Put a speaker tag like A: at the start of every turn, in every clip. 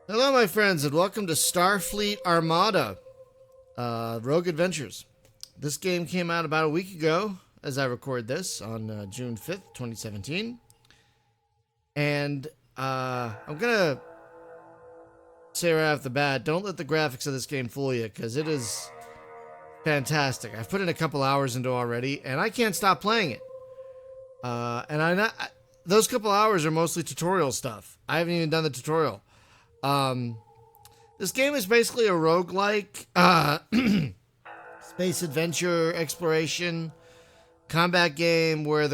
A: Hello, my friends, and welcome to Star Fleet Armada, Rogue Adventures. This game came out about a week ago, as I record this, on June 5th, 2017. And I'm going to say right off the bat, don't let the graphics of this game fool you, because it is fantastic. I've put in a couple hours into it already, and I can't stop playing it. Those couple hours are mostly tutorial stuff. I haven't even done the tutorial. This game is basically a roguelike, space adventure exploration combat game where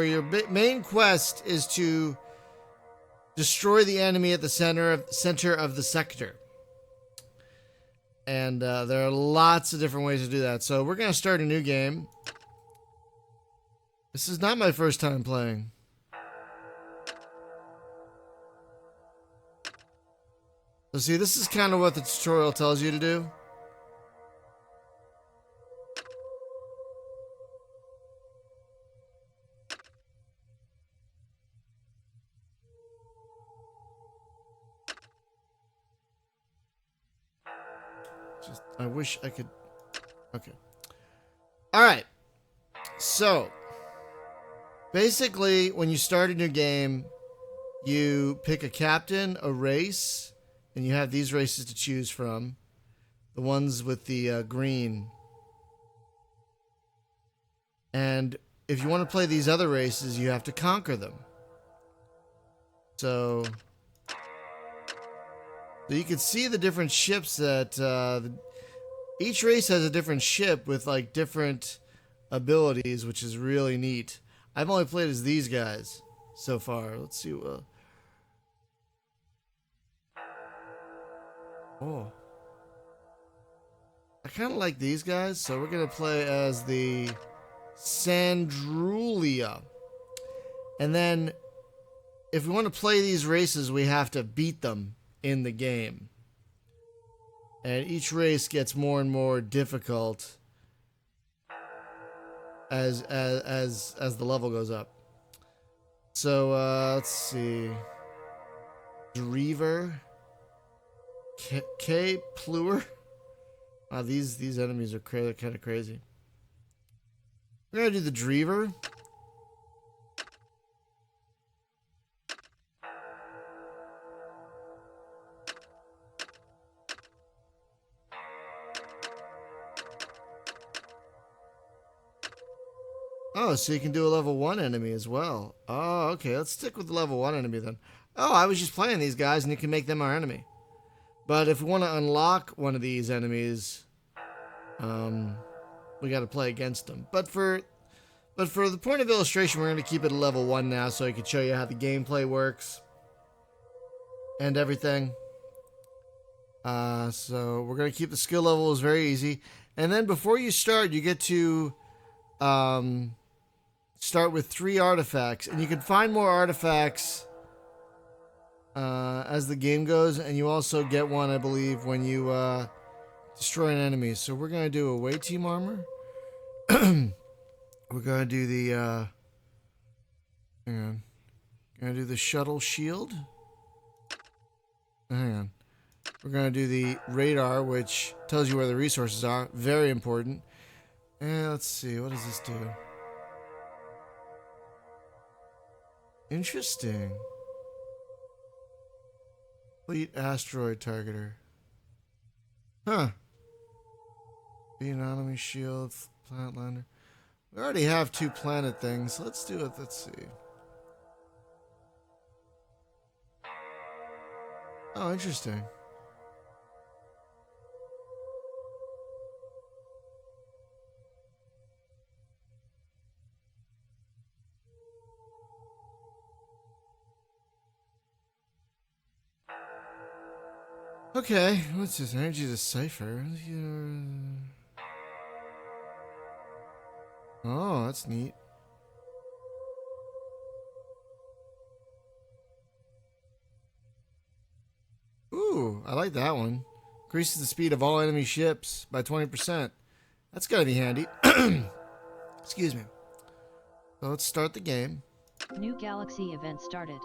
A: your main quest is to destroy the enemy at the center of the sector. And there are lots of different ways to do that. So we're gonna start a new game. This is not my first time playing. So see, this is kind of what the tutorial tells you to do. I wish I could. Okay. All right. So, basically, when you start a new game, you pick a captain, a race, and you have these races to choose from. The ones with the green. And if you want to play these other races, you have to conquer them. So you can see the different ships that... each race has a different ship with like different abilities, which is really neat. I've only played as these guys so far. Let's see. Oh, I kind of like these guys, so we're gonna play as the Sandrulia. And then, if we want to play these races, we have to beat them in the game. And each race gets more and more difficult as the level goes up. So let's see. Dreaver, K Pluer. Wow, these enemies are kind of crazy. We're gonna do the Dreaver. Oh, so you can do a level 1 enemy as well. Oh, okay. Let's stick with the level 1 enemy then. Oh, I was just playing these guys and you can make them our enemy. But if we want to unlock one of these enemies, we got to play against them. But for the point of illustration, we're going to keep it at level 1 now so I can show you how the gameplay works and everything. So we're going to keep the skill levels very easy. And then before you start, you get to... start with 3 artifacts, and you can find more artifacts as the game goes, and you also get one, I believe, when you destroy an enemy. So we're going to do away team armor. We're going to do the hang on. Going to do the shuttle shield. Hang on. We're going to do the radar, which tells you where the resources are. Very important. And let's see, what does this do? Interesting. Fleet asteroid targeter. Huh. Economy shield, planet lander. We already have 2 planet things. Let's do it. Let's see. Oh, interesting. Okay, what's this? Energy decipher. Oh, that's neat. Ooh, I like that one. Increases the speed of all enemy ships by 20%. That's gotta be handy. Excuse me. So let's start the game.
B: New galaxy event started.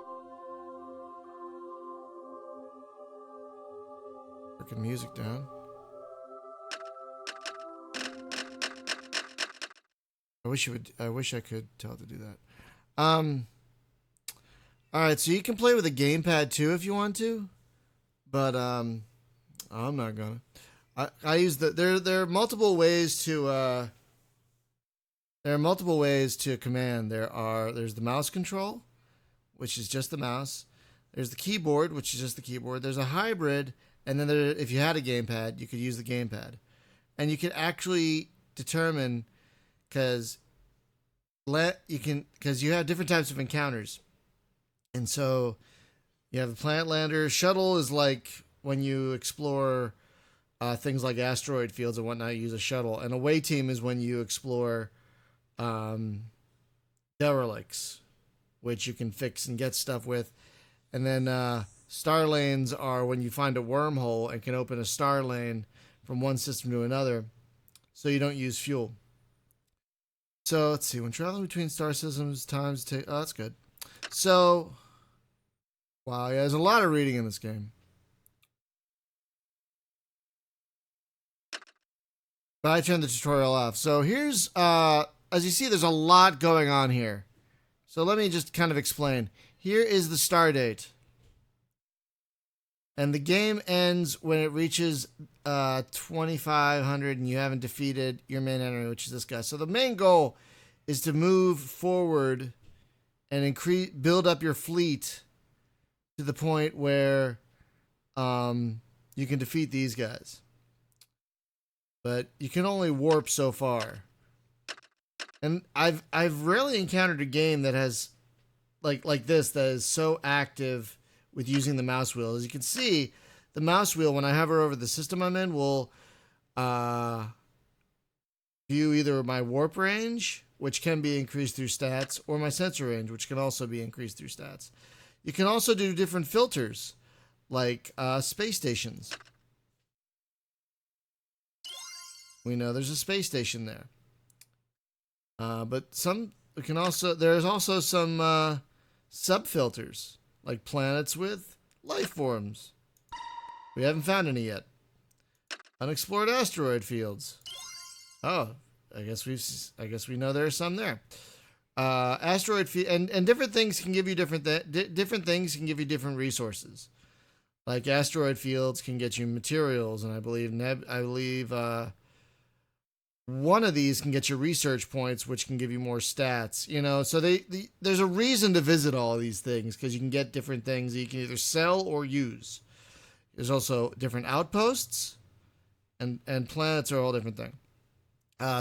A: Freaking music down. I wish I could tell it to do that. Alright, so you can play with a gamepad too if you want to. But I'm not gonna. I use there are multiple ways to command. There's the mouse control, which is just the mouse. There's the keyboard, which is just the keyboard. There's a hybrid, and then if you had a gamepad, you could use the gamepad. And you can actually determine because you have different types of encounters. And so you have the planet lander. Shuttle is like when you explore things like asteroid fields and whatnot, you use a shuttle. And away team is when you explore derelicts, which you can fix and get stuff with. And then star lanes are when you find a wormhole and can open a star lane from one system to another, so you don't use fuel. So let's see. When traveling between star systems, times take. Oh, that's good. So, wow, yeah, there's a lot of reading in this game. But I turned the tutorial off. So here's, as you see, there's a lot going on here. So let me just kind of explain. Here is the star date. And the game ends when it reaches 2,500 and you haven't defeated your main enemy, which is this guy. So the main goal is to move forward and build up your fleet to the point where you can defeat these guys. But you can only warp so far. And I've rarely encountered a game that has like this that is so active with using the mouse wheel. As you can see, the mouse wheel, when I hover over the system I'm in, will view either my warp range, which can be increased through stats, or my sensor range, which can also be increased through stats. You can also do different filters, like space stations. We know there's a space station there. But there's also some sub-filters, like planets with life forms. We haven't found any yet. Unexplored asteroid fields. Oh, I guess we know there are some there. Asteroid and different things can give you different things can give you different resources. Like asteroid fields can get you materials, and I believe one of these can get you research points, which can give you more stats. You know, so there's a reason to visit all of these things because you can get different things that you can either sell or use. There's also different outposts, and planets are all different things.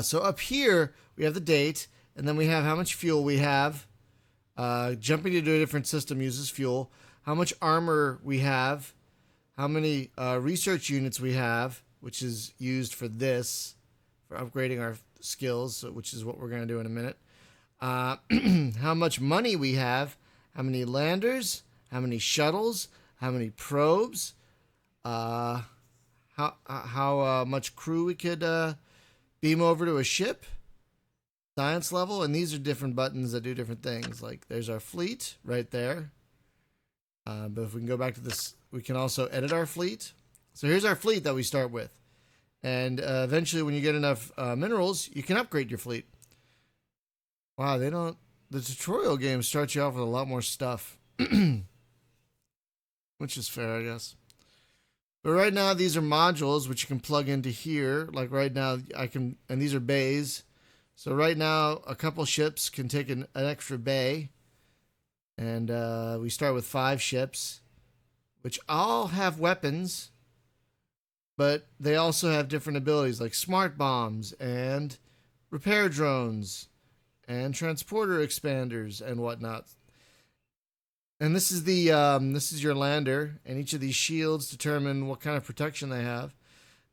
A: So up here we have the date, and then we have how much fuel we have. Jumping to a different system uses fuel. How much armor we have. How many research units we have, which is used for this. For upgrading our skills, which is what we're going to do in a minute. How much money we have, how many landers, how many shuttles, how many probes, how much crew we could beam over to a ship, science level, and these are different buttons that do different things. Like there's our fleet right there. But if we can go back to this, we can also edit our fleet. So here's our fleet that we start with. And eventually, when you get enough minerals, you can upgrade your fleet. Wow, the tutorial game starts you off with a lot more stuff. Which is fair, I guess. But right now, these are modules, which you can plug into here. Like right now, and these are bays. So right now, a couple ships can take an extra bay. And we start with 5 ships, which all have weapons. But they also have different abilities like smart bombs and repair drones and transporter expanders and whatnot. And this is your lander, and each of these shields determine what kind of protection they have.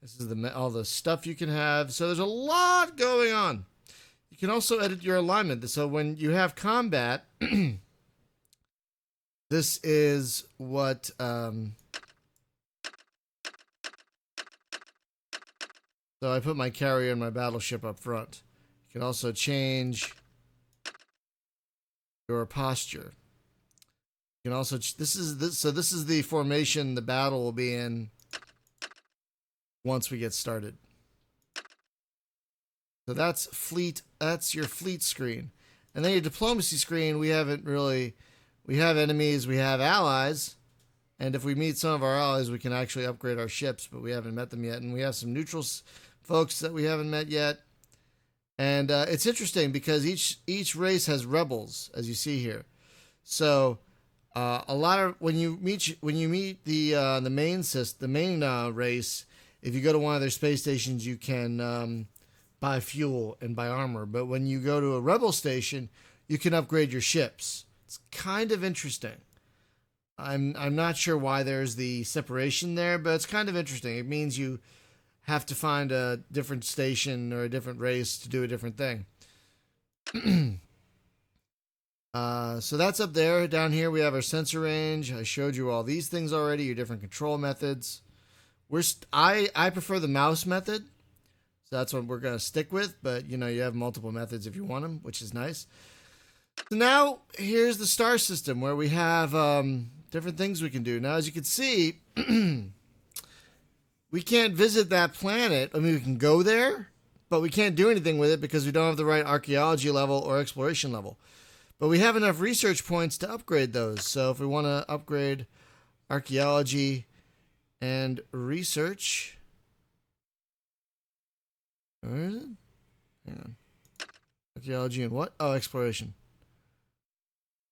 A: This is all the stuff you can have. So there's a lot going on. You can also edit your alignment. So when you have combat, this is what. So I put my carrier and my battleship up front. You can also change your posture. You can also this is the formation the battle will be in once we get started. So that's fleet. That's your fleet screen. And then your diplomacy screen, we have enemies, we have allies. And if we meet some of our allies, we can actually upgrade our ships, but we haven't met them yet. And we have some neutral folks that we haven't met yet. And it's interesting because each race has rebels, as you see here. So a lot of when you meet the main race, if you go to one of their space stations, you can buy fuel and buy armor. But when you go to a rebel station, you can upgrade your ships. It's kind of interesting. I'm not sure why there's the separation there, but it's kind of interesting. It means you have to find a different station or a different race to do a different thing. So that's up there. Down here we have our sensor range. I showed you all these things already, your different control methods. I prefer the mouse method, so that's what we're going to stick with, but you have multiple methods if you want them, which is nice. So now here's the star system where we have different things we can do. Now, as you can see, we can't visit that planet. I mean, we can go there, but we can't do anything with it because we don't have the right archaeology level or exploration level. But we have enough research points to upgrade those. So if we want to upgrade archaeology and research, where is it? Hang on. Archaeology and what? Oh, exploration.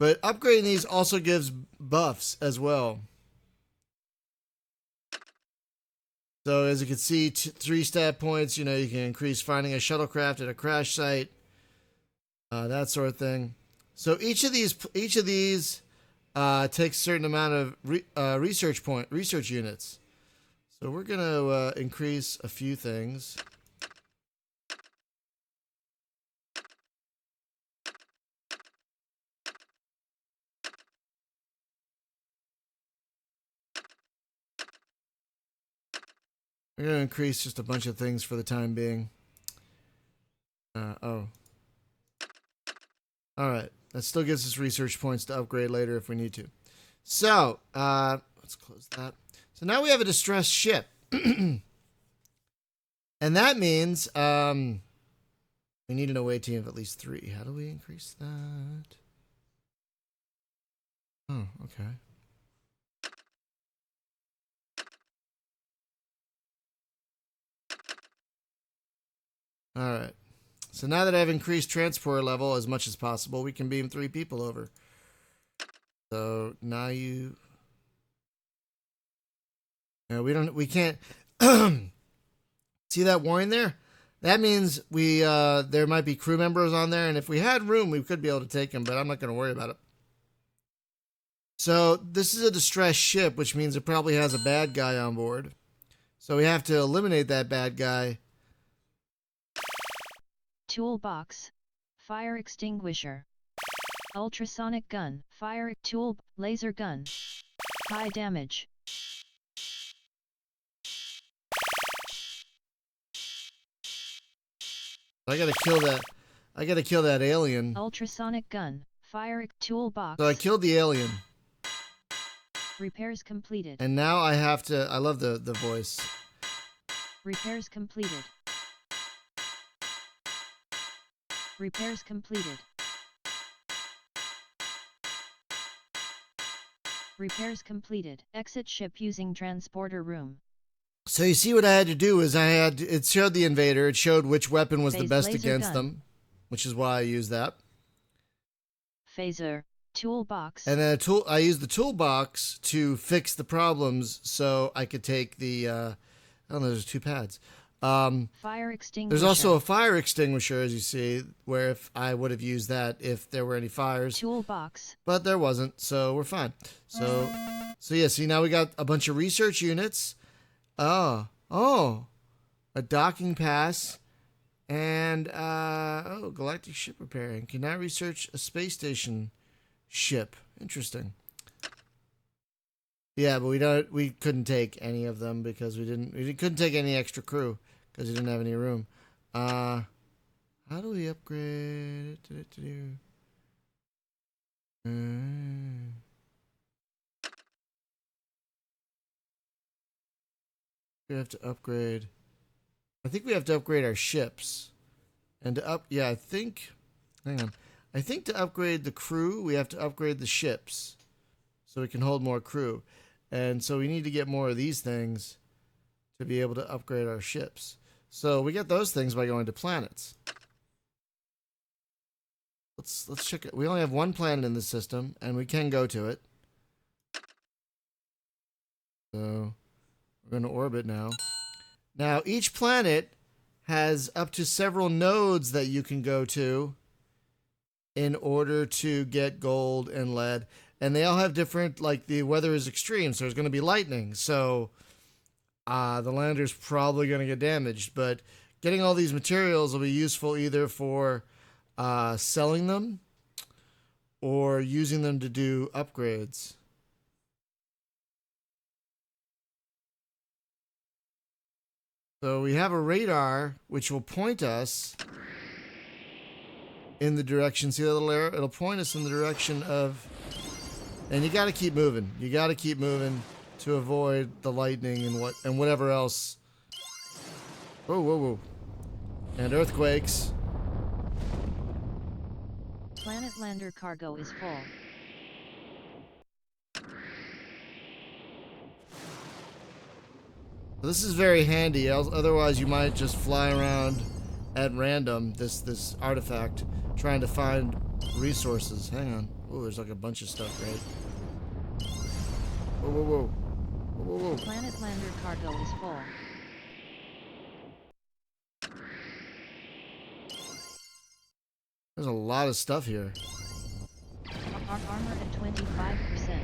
A: But upgrading these also gives buffs as well. So as you can see, 3 stat points. You can increase finding a shuttlecraft at a crash site, that sort of thing. So each of these takes a certain amount of research units. So we're gonna increase a few things. We're going to increase just a bunch of things for the time being. All right. That still gives us research points to upgrade later if we need to. So, let's close that. So now we have a distressed ship. And that means we need an away team of at least 3. How do we increase that? Oh, okay. All right. So now that I've increased transport level as much as possible, we can beam 3 people over. So now we can't see that warning there? That means there might be crew members on there, and if we had room, we could be able to take them, but I'm not going to worry about it. So this is a distressed ship, which means it probably has a bad guy on board. So we have to eliminate that bad guy.
B: Toolbox, fire extinguisher, ultrasonic gun, fire tool, laser gun, high damage.
A: I gotta kill that alien.
B: Ultrasonic gun, fire toolbox.
A: So I killed the alien.
B: Repairs completed.
A: And now I have to, I love the voice.
B: Repairs completed. Repairs completed. Repairs completed. Exit ship using transporter room.
A: So you see what I had to do is it showed the invader, it showed which weapon was the best against them, which is why I used that.
B: Phaser, toolbox.
A: And then I used the toolbox to fix the problems so I could take the, I don't know, there's 2 pads.
B: Fire extinguisher.
A: There's also a fire extinguisher, as you see, where if I would have used that if there were any fires.
B: Toolbox.
A: But there wasn't, so we're fine. So yeah, see, now we got a bunch of research units. Oh, a docking pass, and galactic ship repairing. Can now research a space station ship. Interesting. Yeah, but we couldn't take any of them because we couldn't take any extra crew because we didn't have any room. How do we upgrade it to do? Hmm. We have to upgrade. I think we have to upgrade our ships. And to yeah, I think, hang on. I think to upgrade the crew, we have to upgrade the ships. So we can hold more crew. And so we need to get more of these things to be able to upgrade our ships. So we get those things by going to planets. Let's check it. We only have one planet in the system, and we can go to it. So we're going to orbit now. Now, each planet has up to several nodes that you can go to in order to get gold and lead. And they all have different, like the weather is extreme, so there's going to be lightning. So the lander's probably going to get damaged. But getting all these materials will be useful either for selling them or using them to do upgrades. So we have a radar which will point us in the direction. See that little arrow? It'll point us in the direction of... And you got to keep moving. You got to keep moving to avoid the lightning and whatever else. Whoa, whoa, whoa. And earthquakes.
B: Planet lander cargo is full.
A: This is very handy, otherwise you might just fly around at random, this artifact, trying to find resources. Hang on. Oh, there's like a bunch of stuff, right? Whoa, whoa, whoa. Whoa, whoa, whoa.
B: Planet lander cargo is full.
A: There's a lot of stuff here.
B: Armor at 25%.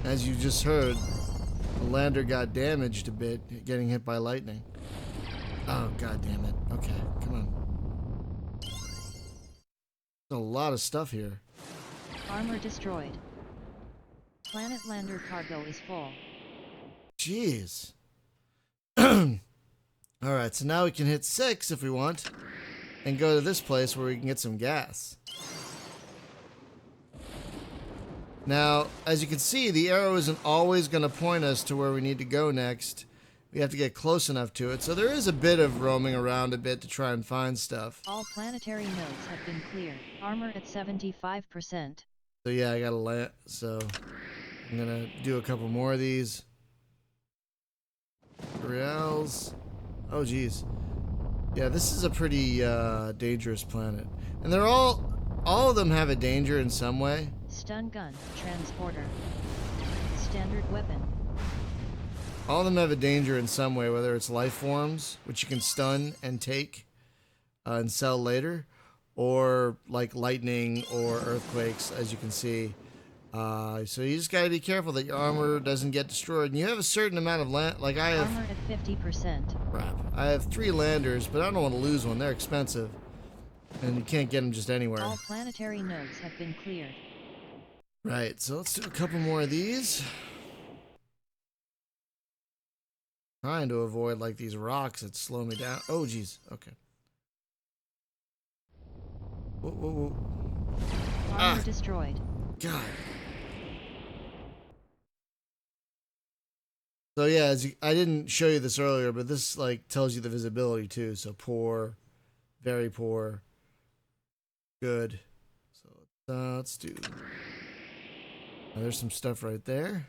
A: As you just heard, the lander got damaged a bit, getting hit by lightning. Oh, god damn it. Okay, come on. There's a lot of stuff here.
B: Armor destroyed. Planet lander cargo is full.
A: Jeez. Alright, so now we can hit 6 if we want, and go to this place where we can get some gas. Now, as you can see, the arrow isn't always going to point us to where we need to go next. We have to get close enough to it, so there is a bit of roaming around a bit to try and find stuff.
B: All planetary nodes have been cleared. Armor at 75%.
A: So yeah, I gotta land, so I'm gonna do a couple more of these. Reals. Oh geez. Yeah, this is a pretty dangerous planet. And they're all of them have a danger in some way.
B: Stun gun, transporter. Standard weapon.
A: All of them have a danger in some way, whether it's life forms, which you can stun and take and sell later, or like lightning or earthquakes, as you can see. So you just gotta be careful that your armor doesn't get destroyed. And you have a certain amount of land. Like I have.
B: Armor at 50%.
A: Crap. I have 3 landers, but I don't want to lose one. They're expensive, and you can't get them just anywhere.
B: All planetary nodes have been cleared.
A: Right. So let's do a couple more of these. Trying to avoid like these rocks that slow me down. Oh, geez. Okay. Whoa, whoa, whoa.
B: Armor destroyed.
A: God. So yeah, I didn't show you this earlier, but this like tells you the visibility too. So poor, very poor, good. So let's do. Now, there's some stuff right there.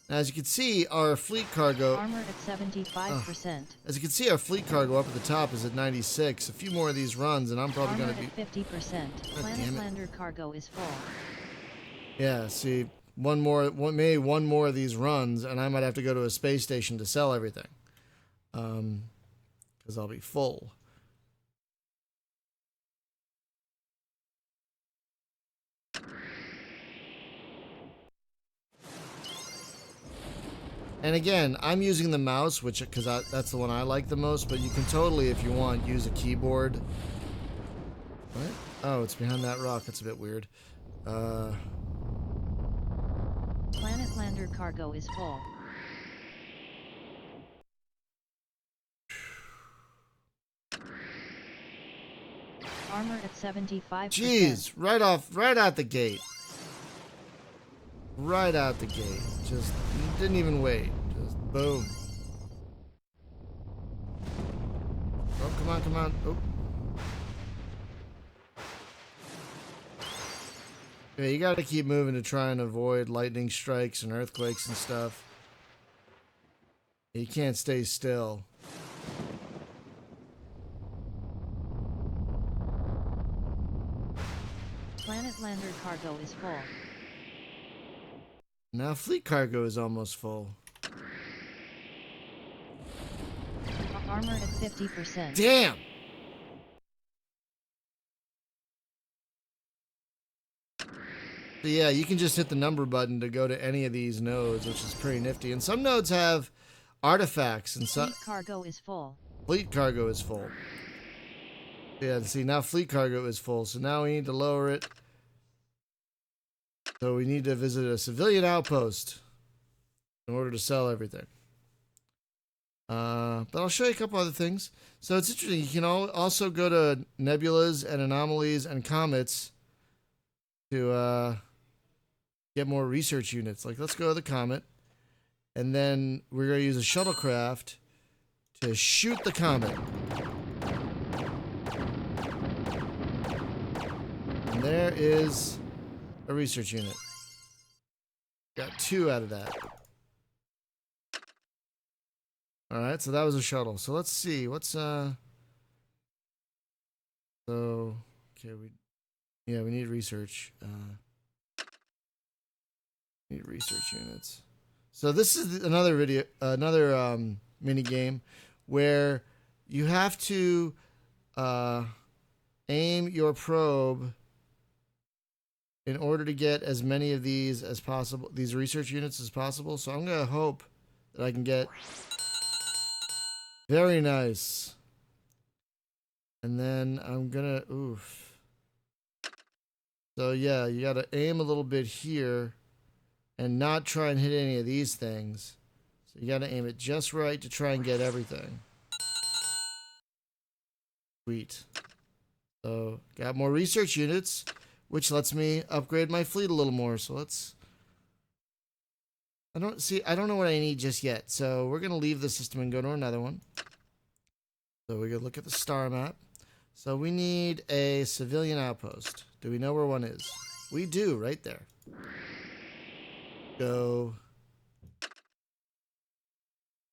A: Now, as you can see, our fleet cargo...
B: Armor at 75%.
A: As you can see, our fleet cargo up at the top is at 96. A few more of these runs, and I'm probably going to be...
B: Armor at 50%. Planet lander cargo is full.
A: Yeah, see, maybe one more of these runs, and I might have to go to a space station to sell everything. Because I'll be full. And again, I'm using the mouse, because that's the one I like the most, but you can totally, if you want, use a keyboard. What? Oh, it's behind that rock. That's a bit weird.
B: Planet lander cargo is full. Armor at 75%.
A: Jeez, right out the gate. Right out the gate. Just didn't even wait. Just boom. Oh, come on, come on. Oh. Yeah, you gotta keep moving to try and avoid lightning strikes and earthquakes and stuff. You can't stay still.
B: Planet lander cargo is full.
A: Now fleet cargo is almost full.
B: Armor at 50%.
A: Damn! So yeah, you can just hit the number button to go to any of these nodes, which is pretty nifty. And some nodes have artifacts, and some
B: Fleet cargo is full.
A: fleet cargo is full. Yeah, see, now fleet cargo is full, so now we need to lower it. So we need to visit a civilian outpost in order to sell everything. But I'll show you a couple other things. So it's interesting. You can also go to nebulas and anomalies and comets to get more research units. Like, let's go to the comet, and then we're going to use a shuttlecraft to shoot the comet. And there is a research unit. Got 2 out of that. Alright, so that was a shuttle. So let's see. What's okay, we need research. Need research units. So this is another mini game where you have to aim your probe in order to get as many of these as possible, these research units as possible. So I'm gonna hope that I can get. Very nice. And then I'm gonna oof. So yeah, you gotta aim a little bit here and not try and hit any of these things. So you gotta aim it just right to try and get everything. Sweet. So got more research units, which lets me upgrade my fleet a little more. So let's. I don't know what I need just yet. So we're gonna leave the system and go to another one. So we can look at the star map. So we need a civilian outpost. Do we know where one is? We do, right there. Go.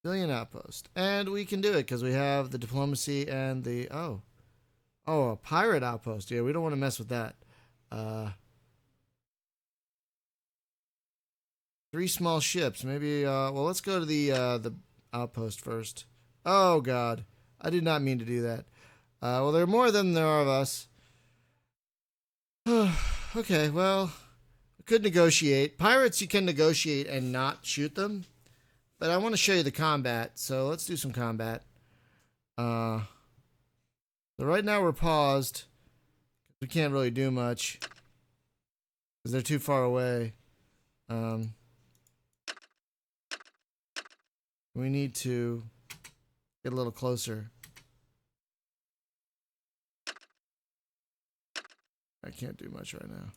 A: Civilian outpost. And we can do it because we have the diplomacy and the... Oh, a pirate outpost. Yeah, we don't want to mess with that. 3 small ships. Maybe, well, let's go to the outpost first. Oh, God. I did not mean to do that. Well, there are more than there are of us. Okay, well, I could negotiate. Pirates, you can negotiate and not shoot them. But I want to show you the combat, so let's do some combat. So right now we're paused. We can't really do much because they're too far away. We need to get a little closer. I can't do much right now.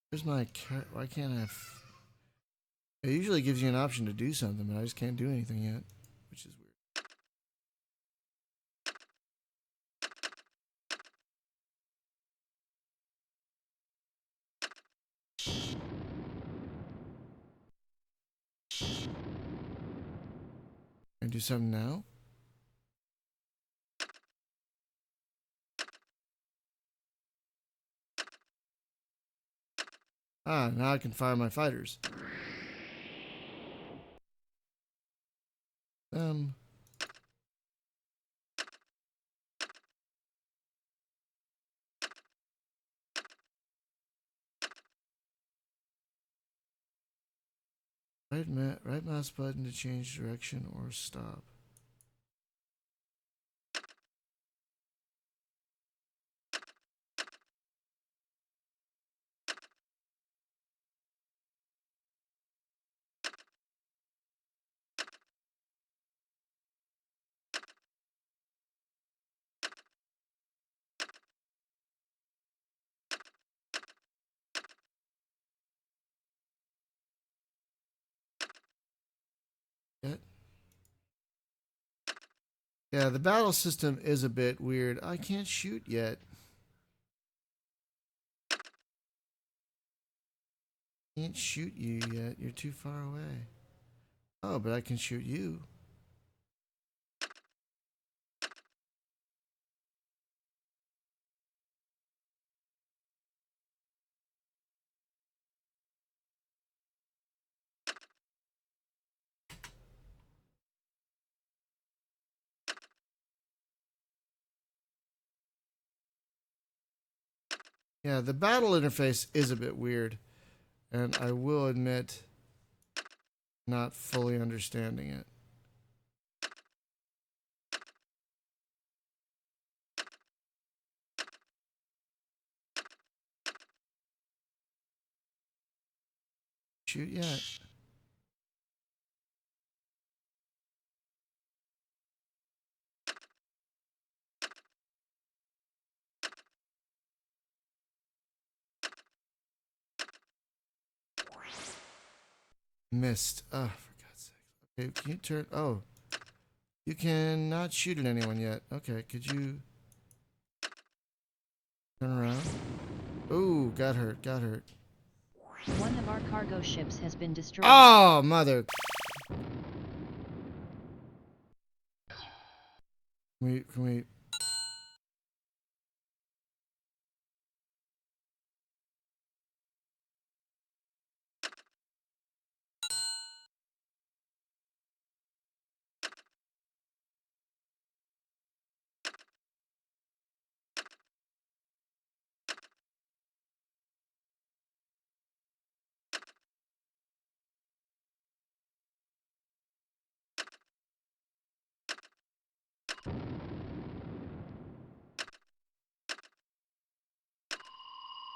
A: Where's my car? Why can't I have... It usually gives you an option to do something, but I just can't do anything yet, which is weird. Can I do something now? Ah, now I can fire my fighters. Right mouse button to change direction or stop. yet. Yeah, the battle system is a bit weird. I can't shoot yet. Can't shoot you yet. You're too far away. Oh, but I can shoot you. Yeah, the battle interface is a bit weird, and I will admit, not fully understanding it. Shoot yet. Missed. Oh, for God's sake. Okay, can you turn? Oh, you cannot shoot at anyone yet. Okay, could you turn around? Ooh, got hurt, got hurt.
B: One of our cargo ships has been destroyed.
A: Oh, mother. Can we?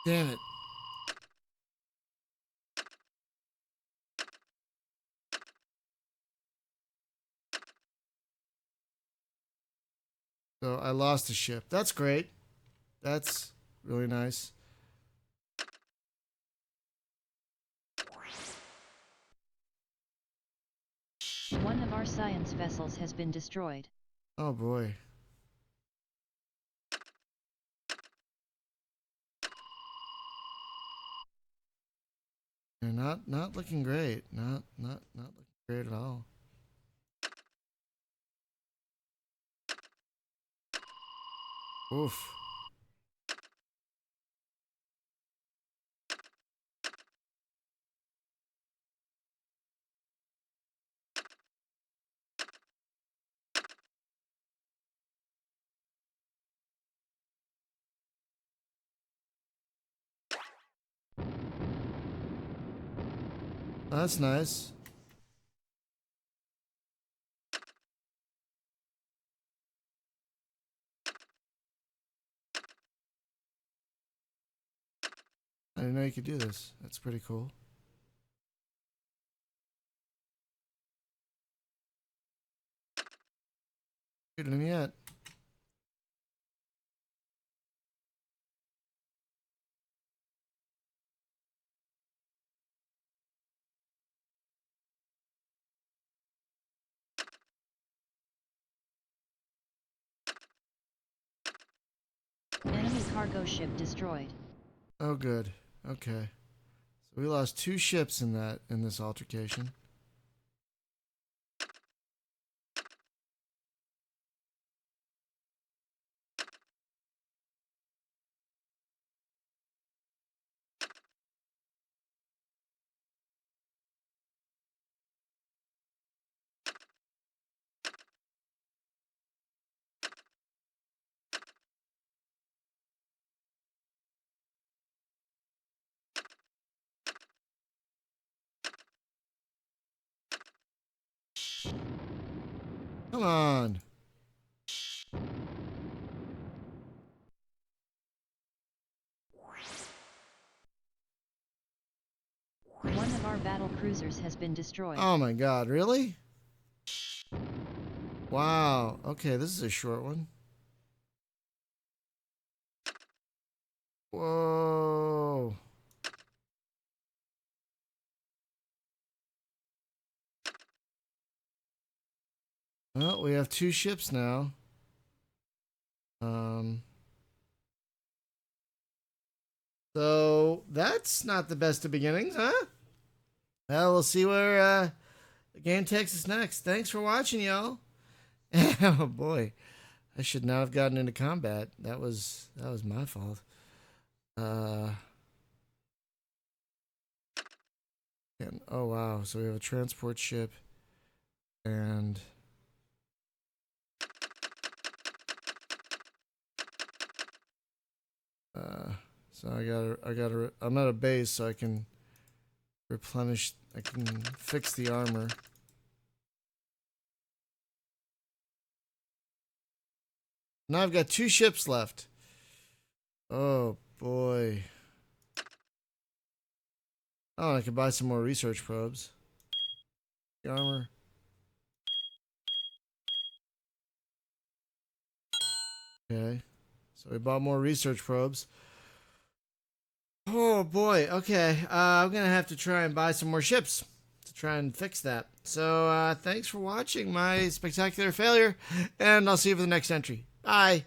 A: Damn it. So I lost a ship. That's great. That's really nice.
B: One of our science vessels has been destroyed.
A: Oh boy. They're not looking great. Not looking great at all. Oof. That's nice. I didn't know you could do this. That's pretty cool. Shooting him yet.
B: Enemy cargo ship destroyed.
A: Oh good. Okay. So we lost 2 ships in this altercation. Come on.
B: One of our battle cruisers has been destroyed.
A: Oh my god, really? Wow. Okay, this is a short one. Whoa. Well, we have 2 ships now. So that's not the best of beginnings, huh? Well, we'll see where the game takes us next. Thanks for watching, y'all. Oh boy, I should not have gotten into combat. That was my fault. And, oh wow, so we have a transport ship and so I'm at a base so I can replenish, I can fix the armor. Now I've got 2 ships left. Oh boy. Oh, I can buy some more research probes. The armor. Okay. So we bought more research probes. Oh boy. Okay. I'm gonna have to try and buy some more ships to try and fix that. So thanks for watching my spectacular failure, and I'll see you for the next entry. Bye.